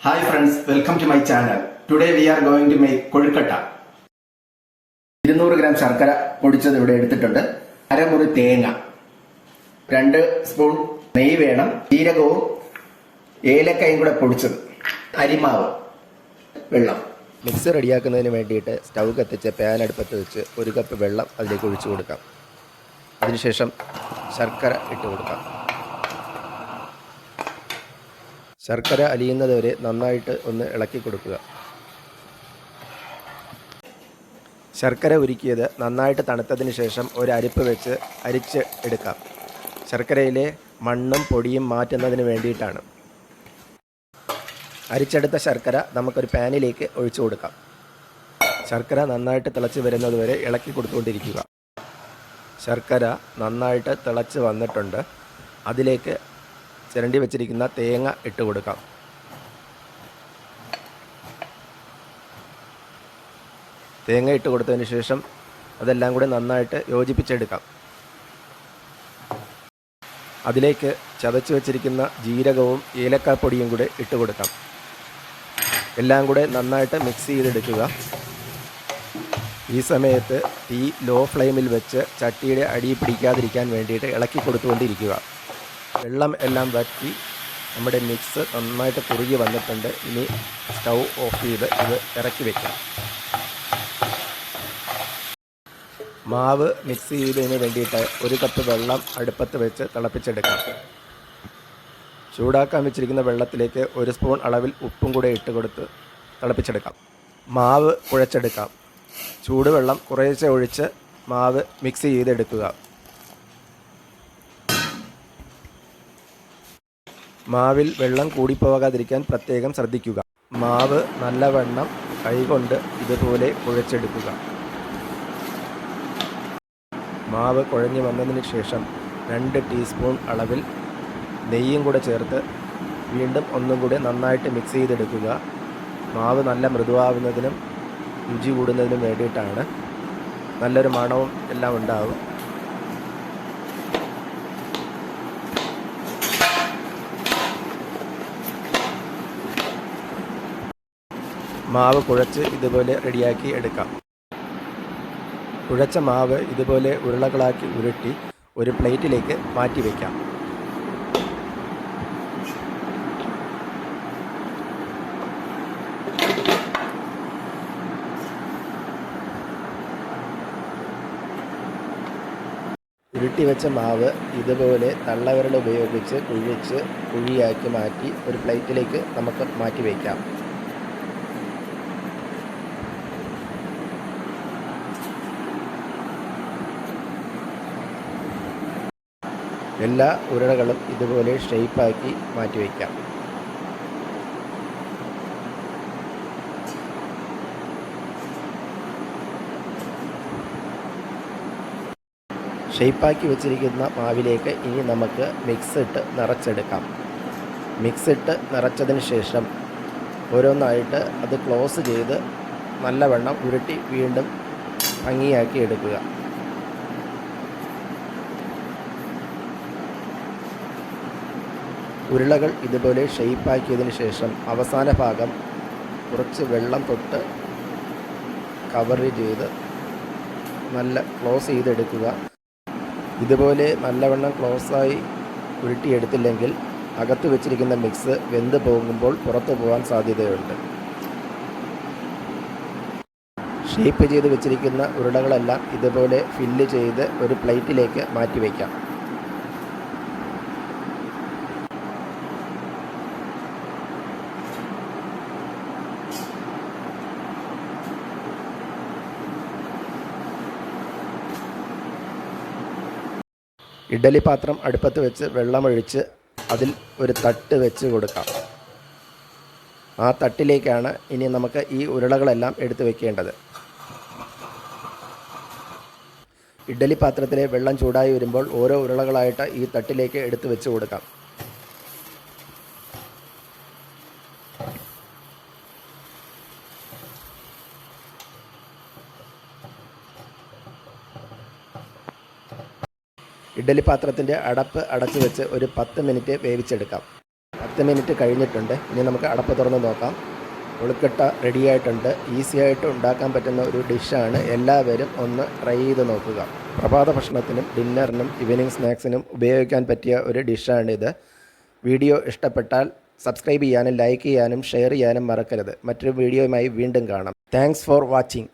Hi friends, welcome to my channel. Today we are going to make kozhukatta. 200 gram ശർക്കര പൊടിച്ചത് ഇവിടെ എടുത്തിട്ടുണ്ട്. അരമുറി തേങ്ങ, 2 സ്പൂൺ നെയ്യ് വേണം, ജീരകവും ഏലക്കയും കൂടെ പൊടിച്ചത്, അരിമാവ്, വെള്ളം. മിക്സ് റെഡിയാക്കുന്നതിന് വേണ്ടിയിട്ട് സ്റ്റൗ കത്തിച്ച് പാൻ അടുപ്പത്ത് വെച്ച് 1 കപ്പ് വെള്ളം അതിലേക്ക് ഒഴിച്ചു കൊടുക്കാം. അതിനുശേഷം ശർക്കര ഇട്ട് കൊടുക്കാം. ശർക്കര അലിയുന്നത് വരെ നന്നായിട്ട് ഒന്ന് ഇളക്കി കൊടുക്കുക. ശർക്കര ഉരുക്കിയത് നന്നായിട്ട് തണുത്തതിന് ശേഷം ഒരു അരിപ്പ് വെച്ച് അരിച്ച് എടുക്കാം. ശർക്കരയിലെ മണ്ണും പൊടിയും മാറ്റുന്നതിന് വേണ്ടിയിട്ടാണ്. അരിച്ചെടുത്ത ശർക്കര നമുക്കൊരു പാനിലേക്ക് ഒഴിച്ചു കൊടുക്കാം. ശർക്കര നന്നായിട്ട് തിളച്ച് വരുന്നത് വരെ ഇളക്കി കൊടുത്തുകൊണ്ടിരിക്കുക. ശർക്കര നന്നായിട്ട് തിളച്ച് വന്നിട്ടുണ്ട്. അതിലേക്ക് ചിരണ്ടി വെച്ചിരിക്കുന്ന തേങ്ങ ഇട്ട് കൊടുക്കാം. തേങ്ങ ഇട്ട് കൊടുത്തതിന് ശേഷം അതെല്ലാം കൂടെ നന്നായിട്ട് യോജിപ്പിച്ചെടുക്കാം. അതിലേക്ക് ചതച്ച് വെച്ചിരിക്കുന്ന ജീരകവും ഏലക്കാപ്പൊടിയും കൂടെ ഇട്ട് കൊടുക്കാം. എല്ലാം കൂടെ നന്നായിട്ട് മിക്സ് ചെയ്തെടുക്കുക. ഈ സമയത്ത് തീ ലോ ഫ്ലെയിമിൽ വെച്ച് ചട്ടിയുടെ അടിയിൽ പിടിക്കാതിരിക്കാൻ വേണ്ടിയിട്ട് ഇളക്കി കൊടുത്തുകൊണ്ടിരിക്കുക. വെള്ളം എല്ലാം വറ്റി നമ്മുടെ മിക്സ് നന്നായിട്ട് കുറുകി വന്നിട്ടുണ്ട്. ഇനി സ്റ്റൗ ഓഫ് ചെയ്ത് ഇത് ഇറക്കി വയ്ക്കാം. മാവ് മിക്സ് ചെയ്തതിന് വേണ്ടിയിട്ട് 1 കപ്പ് വെള്ളം അടുപ്പത്ത് വെച്ച് തിളപ്പിച്ചെടുക്കാം. ചൂടാക്കാൻ വെച്ചിരിക്കുന്ന വെള്ളത്തിലേക്ക് 1 സ്പൂൺ അളവിൽ ഉപ്പും കൂടെ ഇട്ട് കൊടുത്ത് തിളപ്പിച്ചെടുക്കാം. മാവ് കുഴച്ചെടുക്കാം. ചൂടുവെള്ളം കുറേശ്ശെ ഒഴിച്ച് മാവ് മിക്സ് ചെയ്തെടുക്കുക. മാവിൽ വെള്ളം കൂടിപ്പോകാതിരിക്കാൻ പ്രത്യേകം ശ്രദ്ധിക്കുക. മാവ് നല്ലവണ്ണം കൈകൊണ്ട് ഇതുപോലെ കുഴച്ചെടുക്കുക. മാവ് കുഴഞ്ഞു വന്നതിന് ശേഷം 2 ടീസ്പൂൺ അളവിൽ നെയ്യും കൂടെ ചേർത്ത് വീണ്ടും ഒന്നും കൂടെ നന്നായിട്ട് മിക്സ് ചെയ്തെടുക്കുക. മാവ് നല്ല മൃദുവാകുന്നതിനും രുചി കൂടുന്നതിനും വേണ്ടിയിട്ടാണ്. നല്ലൊരു മണവും എല്ലാം ഉണ്ടാവും. മാവ് കുഴച്ച് ഇതുപോലെ റെഡിയാക്കി എടുക്കാം. കുഴച്ച മാവ് ഇതുപോലെ ഉരുളകളാക്കി ഉരുട്ടി ഒരു പ്ലേറ്റിലേക്ക് മാറ്റി വയ്ക്കാം. ഉരുട്ടി വെച്ച മാവ് ഇതുപോലെ തള്ളവിരൽ ഉപയോഗിച്ച് കുഴിച്ച് കുഴിയാക്കി മാറ്റി ഒരു പ്ലേറ്റിലേക്ക് നമുക്ക് മാറ്റി വയ്ക്കാം. എല്ലാ ഉരുളകളും ഇതുപോലെ ഷേപ്പാക്കി മാറ്റി വയ്ക്കാം. ഷേപ്പാക്കി വെച്ചിരിക്കുന്ന മാവിലേക്ക് ഇനി നമുക്ക് മിക്സ് ഇട്ട് നിറച്ചെടുക്കാം. മിക്സ് ഇട്ട് നിറച്ചതിന് ശേഷം ഓരോന്നായിട്ട് അത് ക്ലോസ് ചെയ്ത് നല്ലവണ്ണം ഉരുട്ടി വീണ്ടും ഭംഗിയാക്കി എടുക്കുക. ഉരുളകൾ ഇതുപോലെ ഷേപ്പാക്കിയതിന് ശേഷം അവസാന ഭാഗം കുറച്ച് വെള്ളം തൊട്ട് കവർ ചെയ്ത് നല്ല ക്ലോസ് ചെയ്തെടുക്കുക. ഇതുപോലെ നല്ലവണ്ണം ക്ലോസായി ഉരുട്ടിയെടുത്തില്ലെങ്കിൽ അകത്ത് വെച്ചിരിക്കുന്ന മിക്സ് വെന്ത് പോകുമ്പോൾ പുറത്തു പോകാൻ സാധ്യതയുണ്ട്. ഷേപ്പ് ചെയ്ത് വെച്ചിരിക്കുന്ന ഉരുളകളെല്ലാം ഇതുപോലെ ഫില്ല് ചെയ്ത് ഒരു പ്ലേറ്റിലേക്ക് മാറ്റി വയ്ക്കാം. ഇഡ്ഡലി പാത്രം അടുപ്പത്ത് വെച്ച് വെള്ളമൊഴിച്ച് അതിൽ ഒരു തട്ട് വെച്ച് കൊടുക്കാം. ആ തട്ടിലേക്കാണ് ഇനി നമുക്ക് ഈ ഉരുളകളെല്ലാം എടുത്ത് വെക്കേണ്ടത്. ഇഡ്ഡലി പാത്രത്തിലെ വെള്ളം ചൂടായി വരുമ്പോൾ ഓരോ ഉരുളകളായിട്ട് ഈ തട്ടിലേക്ക് എടുത്ത് വെച്ച് കൊടുക്കാം. ഇഡ്ഡലി പാത്രത്തിൻ്റെ അടപ്പ് അടച്ചു വെച്ച് ഒരു 10 മിനിറ്റ് വേവിച്ചെടുക്കാം. 10 മിനിറ്റ് കഴിഞ്ഞിട്ടുണ്ട്. ഇനി നമുക്ക് അടപ്പ് തുറന്ന് നോക്കാം. കൊഴുക്കട്ട റെഡിയായിട്ടുണ്ട്. ഈസി ആയിട്ട് ഉണ്ടാക്കാൻ പറ്റുന്ന ഒരു ഡിഷാണ്. എല്ലാവരും ഒന്ന് ട്രൈ ചെയ്ത് നോക്കുക. പ്രഭാത ഭക്ഷണത്തിനും ഡിന്നറിനും ഈവനിങ് സ്നാക്സിനും ഉപയോഗിക്കാൻ പറ്റിയ ഒരു ഡിഷാണിത്. വീഡിയോ ഇഷ്ടപ്പെട്ടാൽ സബ്സ്ക്രൈബ് ചെയ്യാനും ലൈക്ക് ചെയ്യാനും ഷെയർ ചെയ്യാനും മറക്കരുത്. മറ്റൊരു വീഡിയോയുമായി വീണ്ടും കാണാം. Thanks for watching.